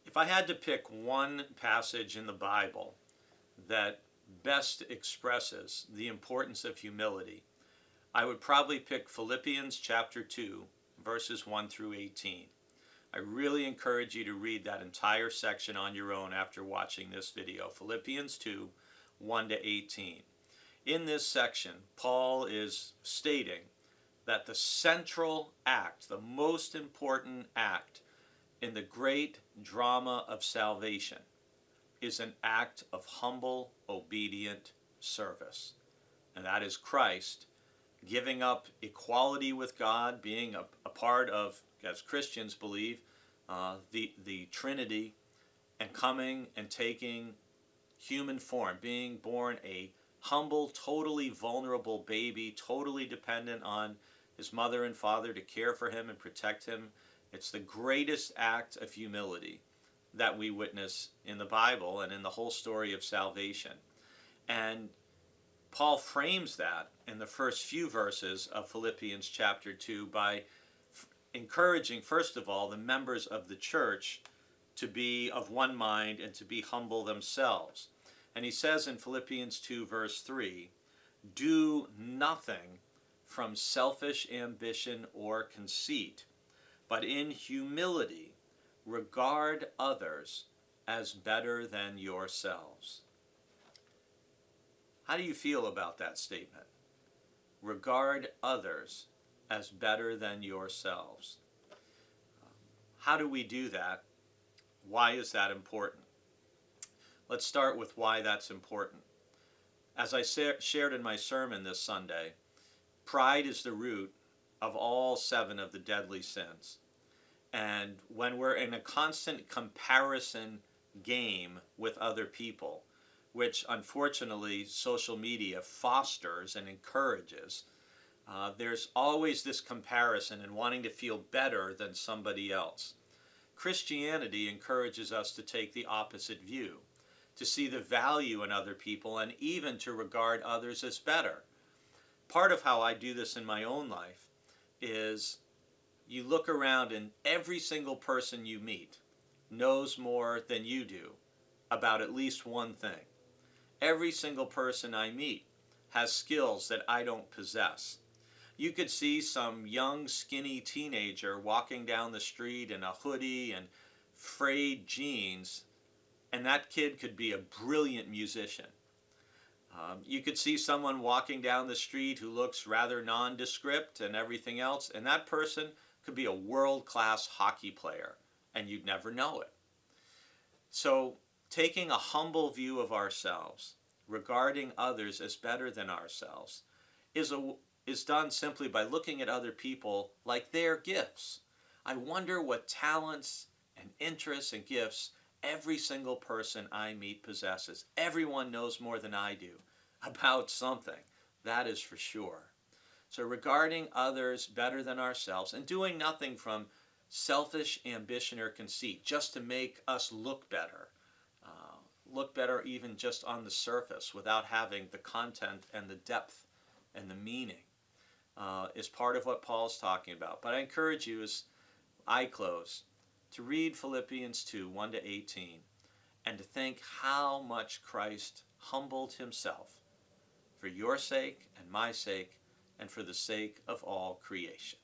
If I had to pick one passage in the Bible that best expresses the importance of humility, I would probably pick Philippians chapter 2, verses 1 through 18. I really encourage you to read that entire section on your own after watching this video. Philippians 2, 1 to 18. In this section, Paul is stating that the central act, the most important act in the great drama of salvation, is an act of humble, obedient service. And that is Christ giving up equality with God, being a part of, as Christians believe, the Trinity, and coming and taking human form, being born a humble, totally vulnerable baby, totally dependent on his mother and father to care for him and protect him. It's the greatest act of humility that we witness in the Bible and in the whole story of salvation. And Paul frames that in the first few verses of Philippians chapter 2 by encouraging, first of all, the members of the church to be of one mind and to be humble themselves. And he says in Philippians 2 verse 3, "Do nothing from selfish ambition or conceit, but in humility regard others as better than yourselves." How do you feel about that statement? Regard others as better than yourselves. How do we do that? Why is that important? Let's start with why that's important. As I shared in my sermon this Sunday, pride is the root of all 7 of the deadly sins. And when we're in a constant comparison game with other people, which unfortunately social media fosters and encourages, there's always this comparison and wanting to feel better than somebody else. Christianity encourages us to take the opposite view, to see the value in other people and even to regard others as better. Part of how I do this in my own life is you look around and every single person you meet knows more than you do about at least one thing. Every single person I meet has skills that I don't possess. You could see some young, skinny teenager walking down the street in a hoodie and frayed jeans, and that kid could be a brilliant musician. You could see someone walking down the street who looks rather nondescript and everything else, and that person could be a world-class hockey player, and you'd never know it. So, taking a humble view of ourselves, regarding others as better than ourselves, is done simply by looking at other people like their gifts. I wonder what talents and interests and gifts every single person I meet possesses. Everyone knows more than I do about something, that is for sure. So regarding others better than ourselves and doing nothing from selfish ambition or conceit just to make us look better even just on the surface without having the content and the depth and the meaning, is part of what Paul's talking about. But I encourage you, as I close, to read Philippians 2, 1 to 18, and to think how much Christ humbled himself for your sake and my sake and for the sake of all creation.